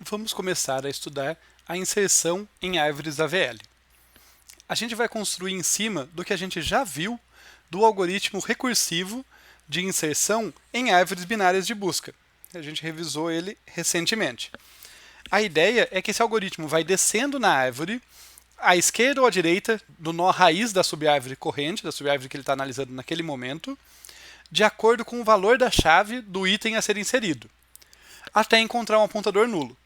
vamos começar a estudar a inserção em árvores AVL. A gente vai construir em cima do que a gente já viu do algoritmo recursivo de inserção em árvores binárias de busca. A gente revisou ele recentemente. A ideia é que esse algoritmo vai descendo na árvore, à esquerda ou à direita do nó raiz da subárvore corrente, da subárvore que ele está analisando naquele momento, de acordo com o valor da chave do item a ser inserido, até encontrar um apontador nulo.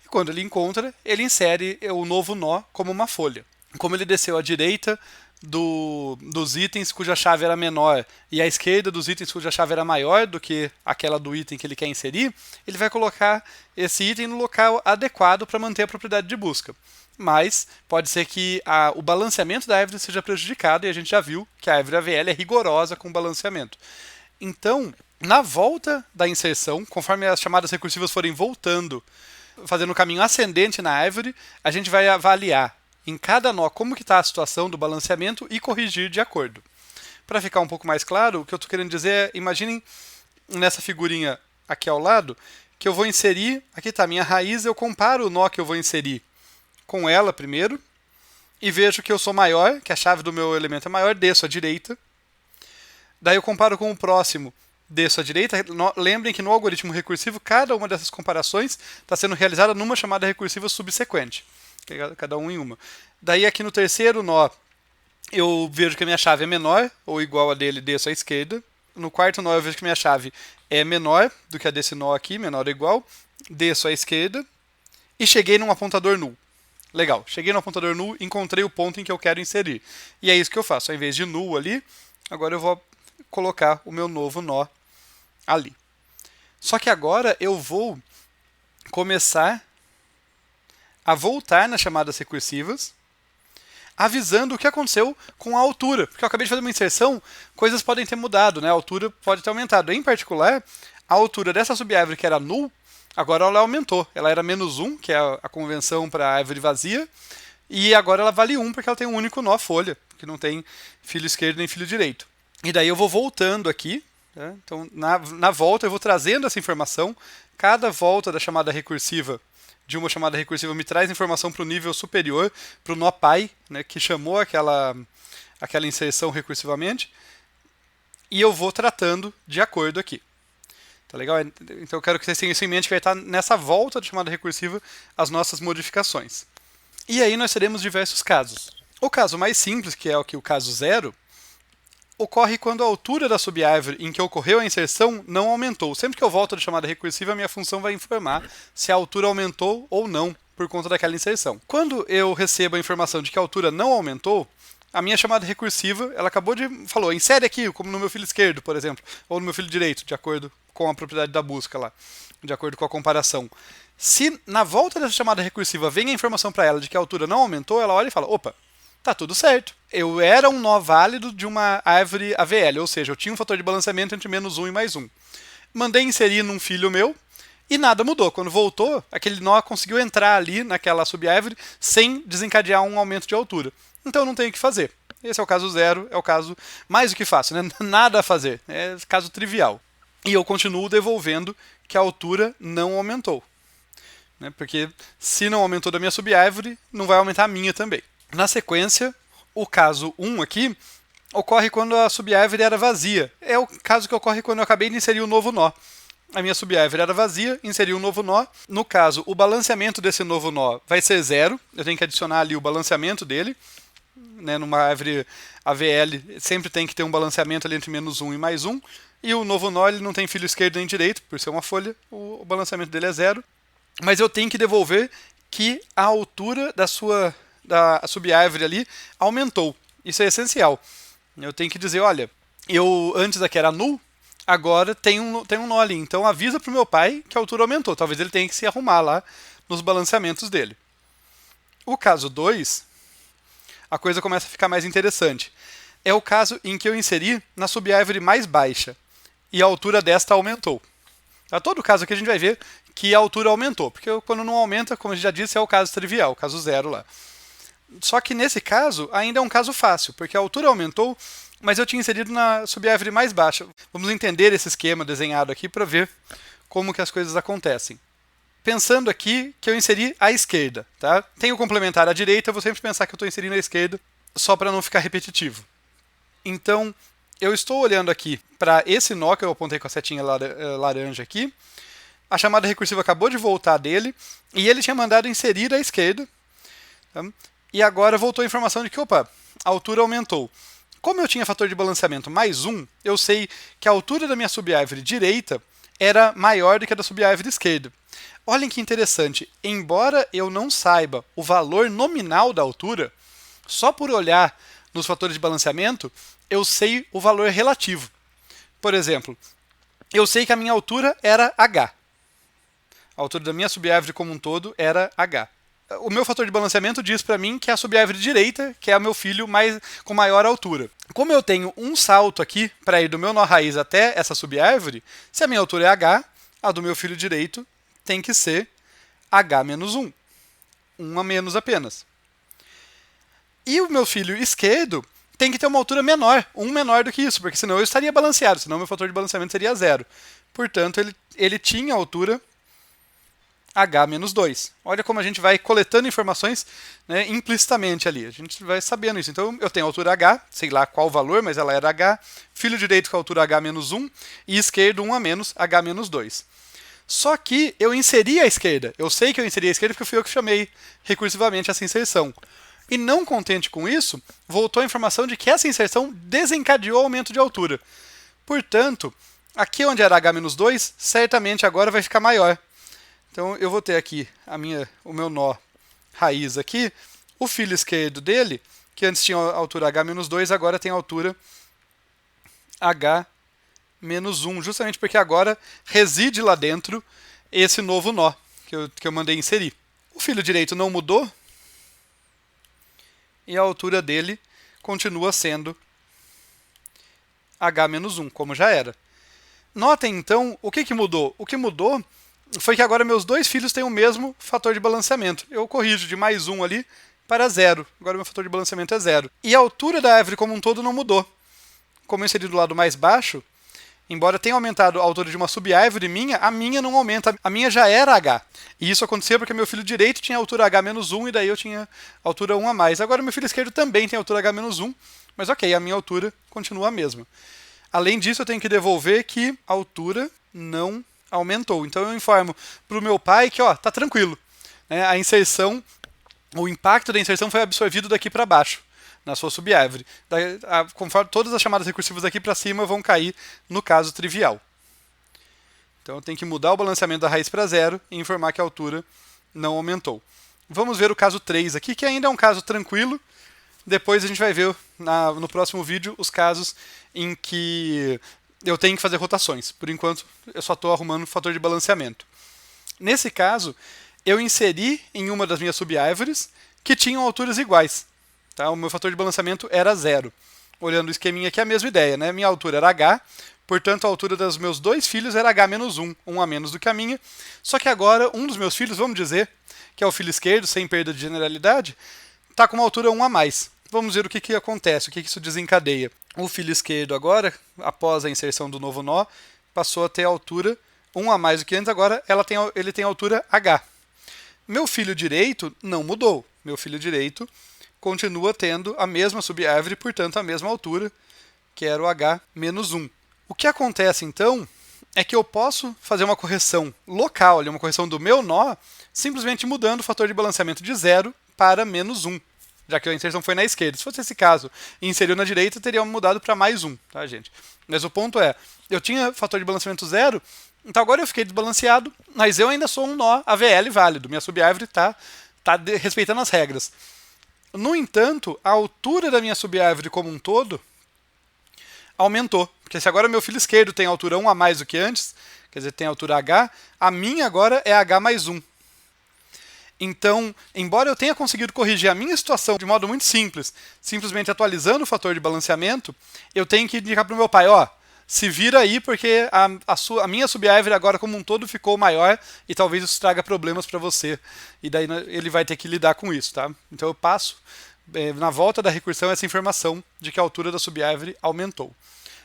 E quando ele encontra, ele insere o novo nó como uma folha. Como ele desceu à direita dos itens cuja chave era menor e à esquerda dos itens cuja chave era maior do que aquela do item que ele quer inserir, ele vai colocar esse item no local adequado para manter a propriedade de busca. Mas pode ser que o balanceamento da árvore seja prejudicado, e a gente já viu que a árvore AVL é rigorosa com o balanceamento. Então, na volta da inserção, conforme as chamadas recursivas forem voltando, fazendo o caminho ascendente na árvore, a gente vai avaliar em cada nó como que está a situação do balanceamento e corrigir de acordo. Para ficar um pouco mais claro, o que eu estou querendo dizer é, imaginem nessa figurinha aqui ao lado, que eu vou inserir, aqui está a minha raiz, eu comparo o nó que eu vou inserir com ela primeiro, e vejo que eu sou maior, que a chave do meu elemento é maior, desço à direita. Daí eu comparo com o próximo, desço à direita. Lembrem que no algoritmo recursivo, cada uma dessas comparações está sendo realizada numa chamada recursiva subsequente. Cada um em uma. Daí aqui no terceiro nó, eu vejo que a minha chave é menor, ou igual a dele, desço à esquerda. No quarto nó eu vejo que a minha chave é menor do que a desse nó aqui, menor ou igual, desço à esquerda, e cheguei num apontador null. Legal, cheguei no apontador null, encontrei o ponto em que eu quero inserir. E é isso que eu faço, ao invés de null ali, agora eu vou colocar o meu novo nó ali. Só que agora eu vou começar a voltar nas chamadas recursivas, avisando o que aconteceu com a altura. Porque eu acabei de fazer uma inserção, coisas podem ter mudado, né? A altura pode ter aumentado. Em particular, a altura dessa subárvore que era null, agora ela aumentou. Ela era -1, que é a convenção para a árvore vazia, e agora ela vale 1 porque ela tem um único nó folha, que não tem filho esquerdo nem filho direito. E daí eu vou voltando aqui, né? Então na volta eu vou trazendo essa informação. Cada volta da chamada recursiva de uma chamada recursiva me traz informação para o nível superior, para o nó pai, né, que chamou aquela inserção recursivamente, e eu vou tratando de acordo aqui. Tá legal? Então eu quero que vocês tenham isso em mente, que vai estar nessa volta da chamada recursiva as nossas modificações. E aí nós teremos diversos casos. O caso mais simples, que é o caso 0, ocorre quando a altura da subárvore em que ocorreu a inserção não aumentou. Sempre que eu volto da chamada recursiva, a minha função vai informar se a altura aumentou ou não por conta daquela inserção. Quando eu recebo a informação de que a altura não aumentou, a minha chamada recursiva, ela falou, insere aqui, como no meu filho esquerdo, por exemplo, ou no meu filho direito, de acordo com a propriedade da busca lá, de acordo com a comparação. Se na volta dessa chamada recursiva vem a informação para ela de que a altura não aumentou, ela olha e fala, opa, tá tudo certo. Eu era um nó válido de uma árvore AVL, ou seja, eu tinha um fator de balanceamento entre -1 e +1. Mandei inserir num filho meu e nada mudou. Quando voltou, aquele nó conseguiu entrar ali naquela subárvore sem desencadear um aumento de altura. Então eu não tenho o que fazer. Esse é o caso 0, é o caso mais do que fácil, né? Nada a fazer, é caso trivial. E eu continuo devolvendo que a altura não aumentou, né? Porque se não aumentou da minha subárvore, não vai aumentar a minha também. Na sequência, o caso 1 aqui ocorre quando a subárvore era vazia. É o caso que ocorre quando eu acabei de inserir um novo nó. A minha subárvore era vazia, inseri um novo nó. No caso, o balanceamento desse novo nó vai ser 0. Eu tenho que adicionar ali o balanceamento dele. Né, numa árvore AVL sempre tem que ter um balanceamento ali entre -1 e +1. E o novo nó ele não tem filho esquerdo nem direito, por ser uma folha, o balanceamento dele é 0. Mas eu tenho que devolver que a altura da subárvore ali aumentou. Isso é essencial. Eu tenho que dizer, olha, eu antes aqui era null, agora tem um nó ali. Então avisa para o meu pai que a altura aumentou. Talvez ele tenha que se arrumar lá nos balanceamentos dele. O caso 2, a coisa começa a ficar mais interessante. É o caso em que eu inseri na subárvore mais baixa e a altura desta aumentou. A todo caso aqui a gente vai ver que a altura aumentou, porque quando não aumenta, como a gente já disse, é o caso trivial, o caso 0 lá. Só que nesse caso ainda é um caso fácil, porque a altura aumentou, mas eu tinha inserido na subárvore mais baixa. Vamos entender esse esquema desenhado aqui para ver como que as coisas acontecem. pensando aqui que eu inseri à esquerda, tá? Tem o complementar à direita, eu vou sempre pensar que eu estou inserindo à esquerda, só para não ficar repetitivo. Então, eu estou olhando aqui para esse nó que eu apontei com a setinha laranja aqui. A chamada recursiva acabou de voltar dele e ele tinha mandado inserir à esquerda. Tá? E agora voltou a informação de que, opa, a altura aumentou. Como eu tinha fator de balanceamento mais 1, eu sei que a altura da minha subárvore direita era maior do que a da subárvore esquerda. Olhem que interessante, embora eu não saiba o valor nominal da altura, só por olhar nos fatores de balanceamento, eu sei o valor relativo. Por exemplo, eu sei que a minha altura era h. A altura da minha subárvore como um todo era h. O meu fator de balanceamento diz para mim que é a subárvore direita, que é o meu filho com maior altura. Como eu tenho um salto aqui para ir do meu nó raiz até essa subárvore, se a minha altura é h, a do meu filho direito tem que ser h menos 1. 1 a menos apenas. E o meu filho esquerdo tem que ter uma altura menor, 1 menor do que isso, porque senão eu estaria balanceado, senão meu fator de balanceamento seria 0. Portanto, ele tinha altura h menos 2. Olha como a gente vai coletando informações, né, implicitamente ali. A gente vai sabendo isso. Então, eu tenho altura h, sei lá qual valor, mas ela era h. Filho direito com a altura h menos 1 e esquerdo 1 a menos, h menos 2. Só que eu inseri a esquerda. Eu sei que eu inseri a esquerda porque fui eu que chamei recursivamente essa inserção. E não contente com isso, voltou a informação de que essa inserção desencadeou o aumento de altura. Portanto, aqui onde era h menos 2, certamente agora vai ficar maior. Então eu vou ter aqui o meu nó raiz aqui, o filho esquerdo dele, que antes tinha a altura h menos 2, agora tem a altura h menos 1, justamente porque agora reside lá dentro esse novo nó que eu mandei inserir. O filho direito não mudou, e a altura dele continua sendo h menos 1, como já era. Notem, então, o que mudou? O que mudou foi que agora meus dois filhos têm o mesmo fator de balanceamento. Eu corrijo de mais 1 ali para 0. Agora meu fator de balanceamento é 0. E a altura da árvore como um todo não mudou. Como eu inseri do lado mais baixo, embora tenha aumentado a altura de uma subárvore minha, a minha não aumenta. A minha já era h. E isso acontecia porque meu filho direito tinha altura h menos 1 e daí eu tinha altura 1 a mais. Agora meu filho esquerdo também tem altura h menos 1, mas ok, a minha altura continua a mesma. Além disso, eu tenho que devolver que a altura não aumentou. Então eu informo para o meu pai que, ó, tá tranquilo. Né? A inserção, o impacto da inserção foi absorvido daqui para baixo, na sua subárvore. Conforme todas as chamadas recursivas daqui para cima vão cair no caso trivial. Então eu tenho que mudar o balanceamento da raiz para 0 e informar que a altura não aumentou. Vamos ver o caso 3 aqui, que ainda é um caso tranquilo. Depois a gente vai ver no próximo vídeo os casos em que eu tenho que fazer rotações. Por enquanto, eu só estou arrumando o fator de balanceamento. Nesse caso, eu inseri em uma das minhas subárvores que tinham alturas iguais. Tá? O meu fator de balanceamento era 0. Olhando o esqueminha aqui, é a mesma ideia. Né? Minha altura era h, portanto, a altura dos meus dois filhos era h menos 1, 1 a menos do que a minha. Só que agora, um dos meus filhos, vamos dizer, que é o filho esquerdo, sem perda de generalidade, está com uma altura 1 a mais. Vamos ver o que acontece, o que isso desencadeia. O filho esquerdo agora, após a inserção do novo nó, passou a ter altura 1 a mais do que antes, agora ele tem altura h. Meu filho direito não mudou. Meu filho direito continua tendo a mesma subárvore, portanto a mesma altura, que era o h menos 1. O que acontece então é que eu posso fazer uma correção local, uma correção do meu nó, simplesmente mudando o fator de balanceamento de 0 para menos 1. Já que a inserção foi na esquerda. Se fosse esse caso e inseriu na direita, teria mudado para mais 1, tá, gente? Mas o ponto é, eu tinha fator de balanceamento 0, então agora eu fiquei desbalanceado, mas eu ainda sou um nó AVL válido. Minha subárvore está respeitando as regras. No entanto, a altura da minha subárvore como um todo aumentou. Porque se agora meu filho esquerdo tem altura 1 a mais do que antes, quer dizer, tem altura h, a minha agora é h mais 1. Então, embora eu tenha conseguido corrigir a minha situação de modo muito simples, simplesmente atualizando o fator de balanceamento, eu tenho que indicar para o meu pai, ó, se vira aí porque a minha subárvore agora como um todo ficou maior e talvez isso traga problemas para você. E daí ele vai ter que lidar com isso, tá? Então eu passo, na volta da recursão, essa informação de que a altura da subárvore aumentou.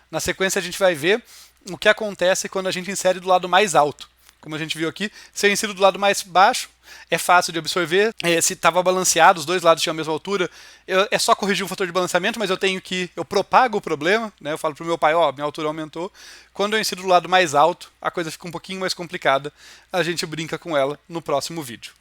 Na sequência a gente vai ver o que acontece quando a gente insere do lado mais alto. como a gente viu aqui. Se eu insiro do lado mais baixo, é fácil de absorver. Se estava balanceado, os dois lados tinham a mesma altura, é só corrigir o fator de balanceamento, mas eu propago o problema, né? Eu falo pro meu pai, ó, minha altura aumentou. Quando eu insiro do lado mais alto, a coisa fica um pouquinho mais complicada. A gente brinca com ela no próximo vídeo.